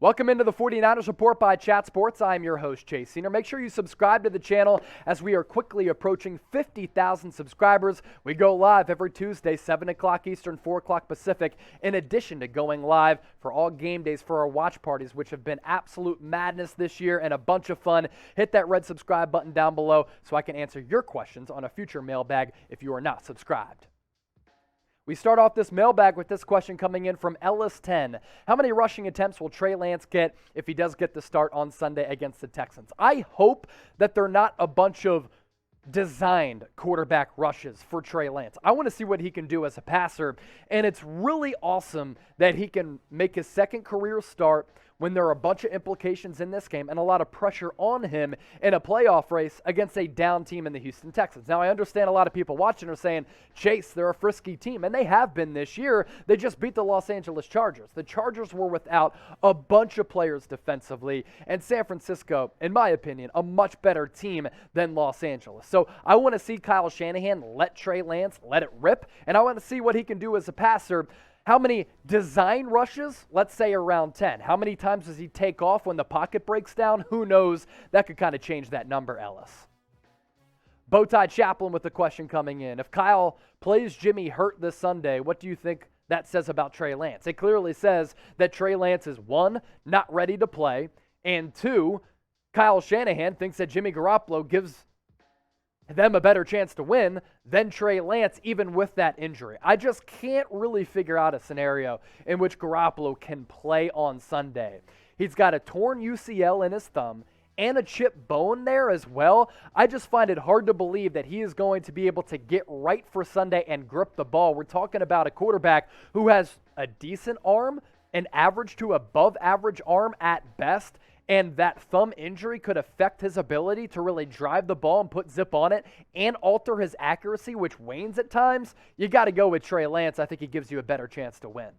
Welcome into the 49ers Report by Chat Sports. I'm your host, Chase Senior. Make sure you subscribe to the channel as we are quickly approaching 50,000 subscribers. We go live every Tuesday, 7 o'clock Eastern, 4 o'clock Pacific, in addition to going live for all game days for our watch parties, which have been absolute madness this year and a bunch of fun. Hit that red subscribe button down below so I can answer your questions on a future mailbag if you are not subscribed. We start off this mailbag with this question coming in from Ellis 10. How many rushing attempts will Trey Lance get if he does get the start on Sunday against the Texans? I hope that they're not a bunch of designed quarterback rushes for Trey Lance. I want to see what he can do as a passer, and it's really awesome that he can make his second career start when there are a bunch of implications in this game and a lot of pressure on him in a playoff race against a down team in the Houston Texans. Now, I understand a lot of people watching are saying, Chase, they're a frisky team, and they have been this year. They just beat the Los Angeles Chargers. The Chargers were without a bunch of players defensively, and San Francisco, in my opinion, a much better team than Los Angeles. So I want to see Kyle Shanahan let Trey Lance let it rip, and I want to see what he can do as a passer. How many design rushes? Let's say around 10. How many times does he take off when the pocket breaks down? Who knows? That could kind of change that number, Ellis. Bow Tie Chaplain with the question coming in. If Kyle plays Jimmy hurt this Sunday, what do you think that says about Trey Lance? It clearly says that Trey Lance is, 1, not ready to play, and 2, Kyle Shanahan thinks that Jimmy Garoppolo gives them a better chance to win than Trey Lance, even with that injury. I just can't really figure out a scenario in which Garoppolo can play on Sunday. He's got a torn UCL in his thumb and a chipped bone there as well. I just find it hard to believe that he is going to be able to get right for Sunday and grip the ball. We're talking about a quarterback who has a decent arm, an average to above average arm at best, and that thumb injury could affect his ability to really drive the ball and put zip on it and alter his accuracy, which wanes at times. You got to go with Trey Lance. I think he gives you a better chance to win.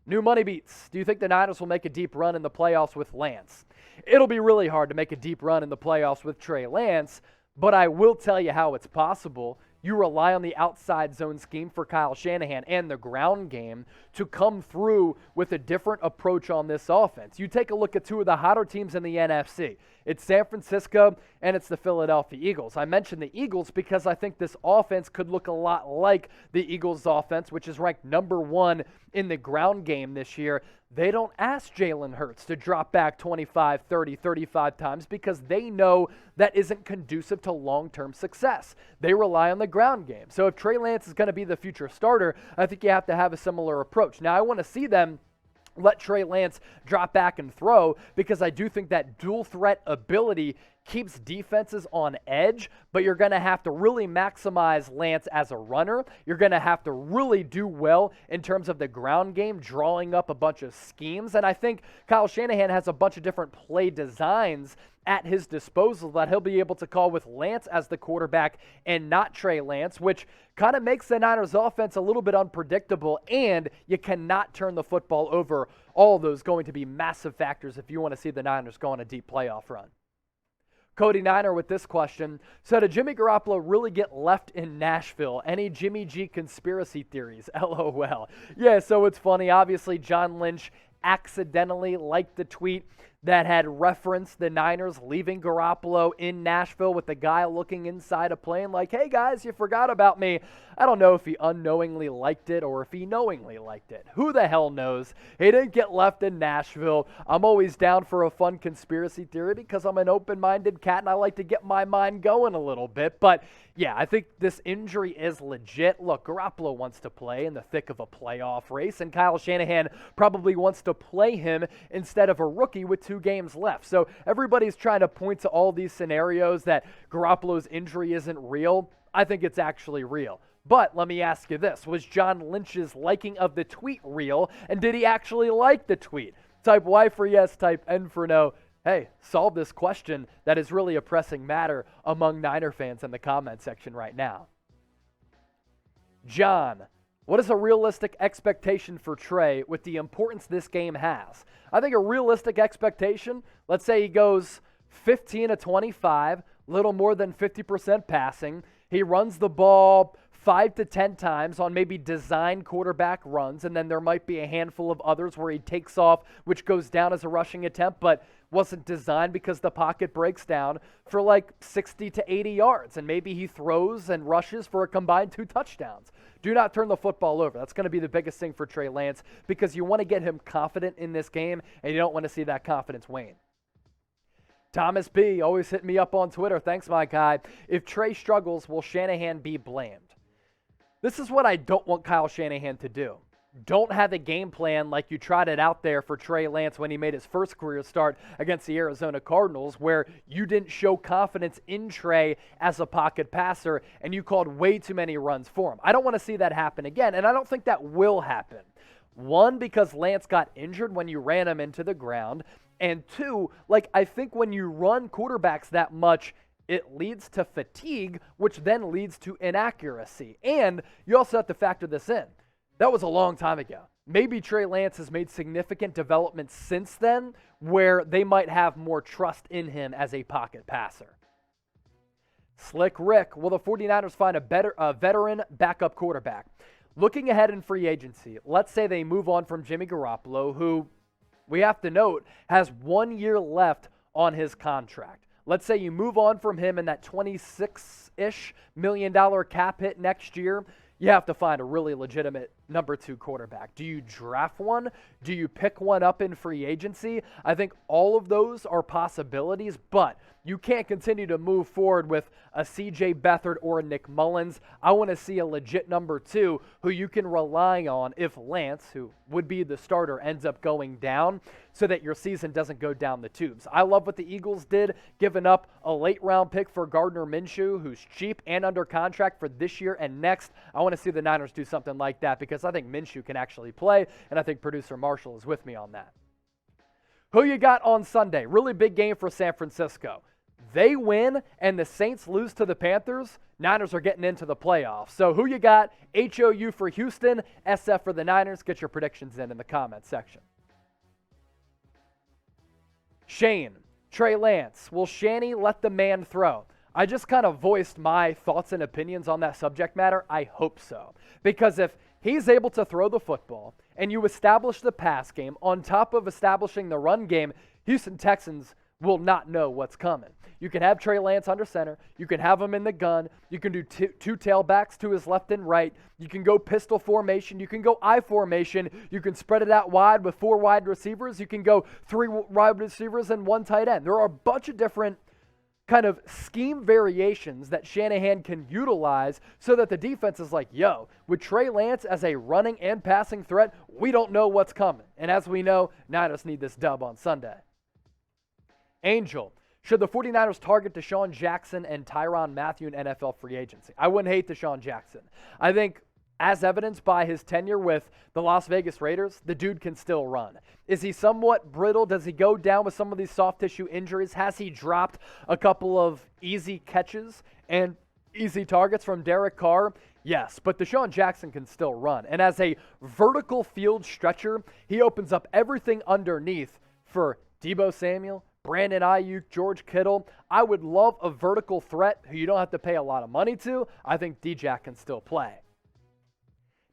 New MoneyBeats. Do you think the Niners will make a deep run in the playoffs with Lance? It'll be really hard to make a deep run in the playoffs with Trey Lance, but I will tell you how it's possible. You rely on the outside zone scheme for Kyle Shanahan and the ground game to come through with a different approach on this offense. You take a look at two of the hotter teams in the NFC. It's San Francisco and it's the Philadelphia Eagles. I mentioned the Eagles because I think this offense could look a lot like the Eagles' offense, which is ranked number 1 in the ground game this year. They don't ask Jalen Hurts to drop back 25, 30, 35 times because they know that isn't conducive to long-term success. They rely on the ground game. So if Trey Lance is going to be the future starter, I think you have to have a similar approach. Now, I want to see them let Trey Lance drop back and throw because I do think that dual threat ability keeps defenses on edge, but you're going to have to really maximize Lance as a runner. You're going to have to really do well in terms of the ground game, drawing up a bunch of schemes. And I think Kyle Shanahan has a bunch of different play designs at his disposal that he'll be able to call with Lance as the quarterback and not Trey Lance, which kind of makes the Niners offense a little bit unpredictable, and you cannot turn the football over. All of those going to be massive factors if you want to see the Niners go on a deep playoff run. Cody Niner with this question. So did Jimmy Garoppolo really get left in Nashville? Any Jimmy G conspiracy theories? LOL. Yeah, so it's funny. Obviously, John Lynch accidentally liked the tweet that had referenced the Niners leaving Garoppolo in Nashville with the guy looking inside a plane like, hey guys, you forgot about me. I don't know if he unknowingly liked it or if he knowingly liked it. Who the hell knows? He didn't get left in Nashville. I'm always down for a fun conspiracy theory because I'm an open-minded cat and I like to get my mind going a little bit. But yeah, I think this injury is legit. Look, Garoppolo wants to play in the thick of a playoff race, and Kyle Shanahan probably wants to play him instead of a rookie with 2 games left. So everybody's trying to point to all these scenarios that Garoppolo's injury isn't real. I think it's actually real. But let me ask you this. Was John Lynch's liking of the tweet real, and did he actually like the tweet? Type Y for yes, type N for no. Hey, solve this question that is really a pressing matter among Niner fans in the comment section right now. John, what is a realistic expectation for Trey with the importance this game has? I think a realistic expectation, let's say he goes 15 to 25, little more than 50% passing. He runs the ball 5 to 10 times on maybe design quarterback runs, and then there might be a handful of others where he takes off, which goes down as a rushing attempt, but wasn't designed because the pocket breaks down for like 60 to 80 yards, and maybe he throws and rushes for a combined 2 touchdowns. Do not turn the football over. That's going to be the biggest thing for Trey Lance because you want to get him confident in this game, and you don't want to see that confidence wane. Thomas B. always hit me up on Twitter. Thanks, my guy. If Trey struggles, will Shanahan be blamed? This is what I don't want Kyle Shanahan to do. Don't have a game plan like you tried it out there for Trey Lance when he made his first career start against the Arizona Cardinals, where you didn't show confidence in Trey as a pocket passer and you called way too many runs for him. I don't want to see that happen again, and I don't think that will happen. One, because Lance got injured when you ran him into the ground, and two, I think when you run quarterbacks that much, it leads to fatigue, which then leads to inaccuracy. And you also have to factor this in. That was a long time ago. Maybe Trey Lance has made significant developments since then where they might have more trust in him as a pocket passer. Slick Rick, will the 49ers find a veteran backup quarterback? Looking ahead in free agency, let's say they move on from Jimmy Garoppolo, who we have to note has 1 year left on his contract. Let's say you move on from him in that $26-ish million cap hit next year. You have to find a really legitimate number 2 quarterback. Do you draft one? Do you pick one up in free agency? I think all of those are possibilities, but you can't continue to move forward with a CJ Beathard or a Nick Mullins. I want to see a legit number 2 who you can rely on if Lance, who would be the starter, ends up going down so that your season doesn't go down the tubes. I love what the Eagles did, giving up a late-round pick for Gardner Minshew, who's cheap and under contract for this year and next. I want to see the Niners do something like that because I think Minshew can actually play, and I think producer Marshall is with me on that. Who you got on Sunday? Really big game for San Francisco. They win and the Saints lose to the Panthers, Niners are getting into the playoffs. So who you got? HOU for Houston, SF for the Niners. Get your predictions in the comment section. Shane, Trey Lance, will Shanny let the man throw? I just kind of voiced my thoughts and opinions on that subject matter. I hope so. Because if he's able to throw the football and you establish the pass game on top of establishing the run game, Houston Texans will not know what's coming. You can have Trey Lance under center. You can have him in the gun. You can do two tailbacks to his left and right. You can go pistol formation. You can go I formation. You can spread it out wide with 4 wide receivers. You can go 3 wide receivers and 1 tight end. There are a bunch of different kind of scheme variations that Shanahan can utilize so that the defense is like, yo, with Trey Lance as a running and passing threat, we don't know what's coming. And as we know, Niners need this dub on Sunday. Angel, should the 49ers target DeSean Jackson and Tyrann Mathieu in NFL free agency? I wouldn't hate DeSean Jackson. I think, as evidenced by his tenure with the Las Vegas Raiders, the dude can still run. Is he somewhat brittle? Does he go down with some of these soft tissue injuries? Has he dropped a couple of easy catches and easy targets from Derek Carr? Yes, but DeSean Jackson can still run. And as a vertical field stretcher, he opens up everything underneath for Deebo Samuel, Brandon Ayuk, George Kittle. I would love a vertical threat who you don't have to pay a lot of money to. I think D-Jack can still play.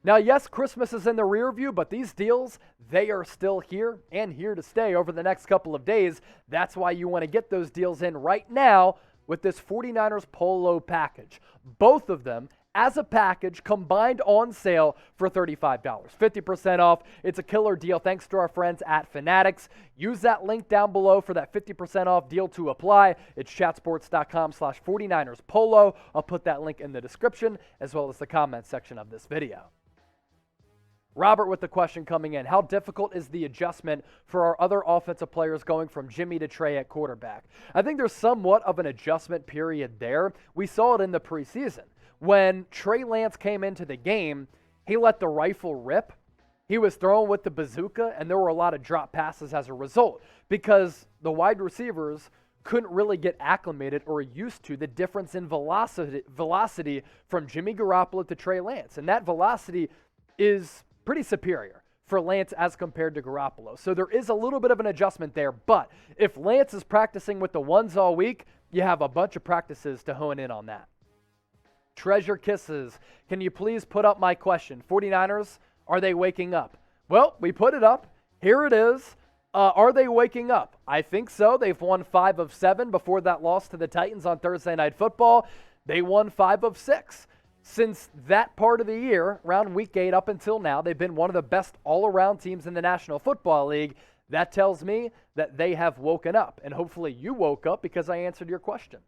Now, yes, Christmas is in the rear view, but these deals, they are still here and here to stay over the next couple of days. That's why you want to get those deals in right now with this 49ers Polo package. Both of them as a package combined on sale for $35. 50% off. It's a killer deal thanks to our friends at Fanatics. Use that link down below for that 50% off deal to apply. It's chatsports.com/49ers Polo. I'll put that link in the description as well as the comment section of this video. Robert with the question coming in. How difficult is the adjustment for our other offensive players going from Jimmy to Trey at quarterback? I think there's somewhat of an adjustment period there. We saw it in the preseason. When Trey Lance came into the game, he let the rifle rip. He was throwing with the bazooka, and there were a lot of drop passes as a result because the wide receivers couldn't really get acclimated or used to the difference in velocity from Jimmy Garoppolo to Trey Lance. And that velocity is pretty superior for Lance as compared to Garoppolo. So there is a little bit of an adjustment there. But if Lance is practicing with the ones all week, you have a bunch of practices to hone in on that. Treasure Kisses, can you please put up my question? 49ers, are they waking up? Well, we put it up. Here it is. Are they waking up? I think so. They've won 5 of 7 before that loss to the Titans on Thursday Night Football. They won 5 of 6. Since that part of the year, around week 8 up until now, they've been one of the best all-around teams in the National Football League. That tells me that they have woken up, and hopefully you woke up because I answered your question.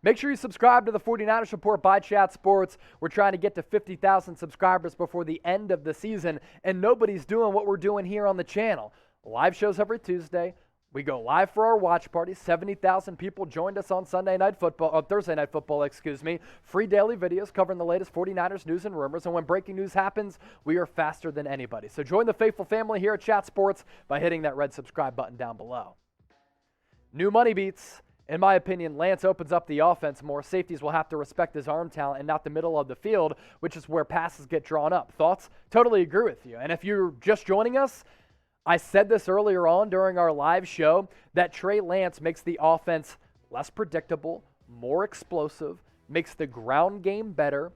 Make sure you subscribe to the 49ers Report by Chat Sports. We're trying to get to 50,000 subscribers before the end of the season, and nobody's doing what we're doing here on the channel. Live shows every Tuesday. We go live for our watch party. 70,000 people joined us on Thursday Night Football, Free daily videos covering the latest 49ers news and rumors. And when breaking news happens, we are faster than anybody. So join the faithful family here at Chat Sports by hitting that red subscribe button down below. New money beats. In my opinion, Lance opens up the offense more. Safeties will have to respect his arm talent and not the middle of the field, which is where passes get drawn up. Thoughts? Totally agree with you. And if you're just joining us, I said this earlier on during our live show that Trey Lance makes the offense less predictable, more explosive, makes the ground game better.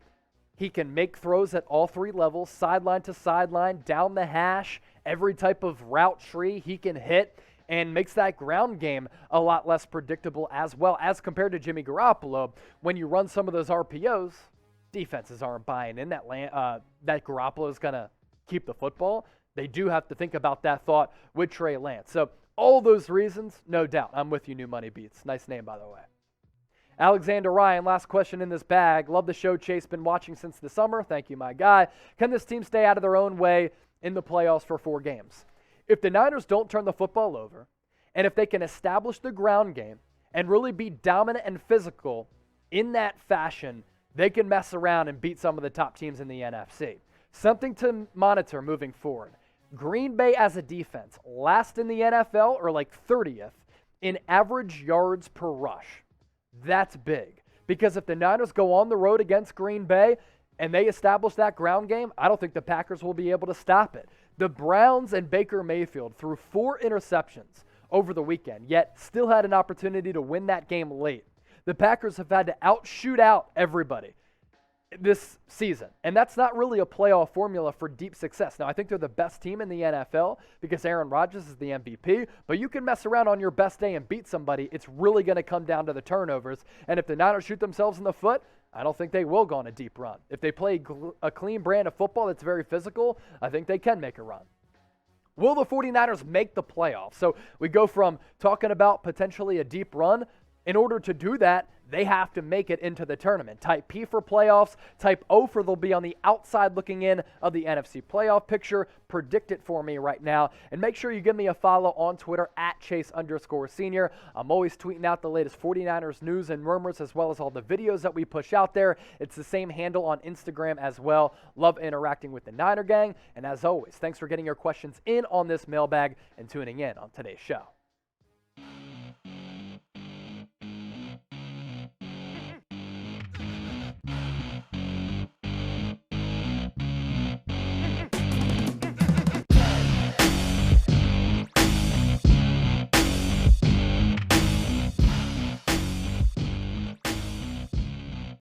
He can make throws at all 3 levels, sideline to sideline, down the hash, every type of route tree he can hit, and makes that ground game a lot less predictable as well as compared to Jimmy Garoppolo. When you run some of those RPOs, defenses aren't buying in that Garoppolo is going to keep the football. They do have to think about that thought with Trey Lance. So all those reasons, no doubt. I'm with you, New Money Beats. Nice name, by the way. Alexander Ryan, last question in this bag. Love the show, Chase. Been watching since the summer. Thank you, my guy. Can this team stay out of their own way in the playoffs for 4 games? If the Niners don't turn the football over, and if they can establish the ground game and really be dominant and physical in that fashion, they can mess around and beat some of the top teams in the NFC. Something to monitor moving forward. Green Bay as a defense, last in the NFL or like 30th in average yards per rush. That's big. Because if the Niners go on the road against Green Bay and they establish that ground game, I don't think the Packers will be able to stop it. The Browns and Baker Mayfield threw 4 interceptions over the weekend, yet still had an opportunity to win that game late. The Packers have had to outshoot out everybody this season, and that's not really a playoff formula for deep success. Now, I think they're the best team in the NFL because Aaron Rodgers is the MVP, but you can mess around on your best day and beat somebody. It's really going to come down to the turnovers, and if the Niners shoot themselves in the foot, I don't think they will go on a deep run. If they play a clean brand of football that's very physical, I think they can make a run. Will the 49ers make the playoffs? So we go from talking about potentially a deep run. In order to do that, they have to make it into the tournament. Type P for playoffs. Type O for they'll be on the outside looking in of the NFC playoff picture. Predict it for me right now. And make sure you give me a follow on Twitter at Chase_Senior. I'm always tweeting out the latest 49ers news and rumors as well as all the videos that we push out there. It's the same handle on Instagram as well. Love interacting with the Niner gang. And as always, thanks for getting your questions in on this mailbag and tuning in on today's show.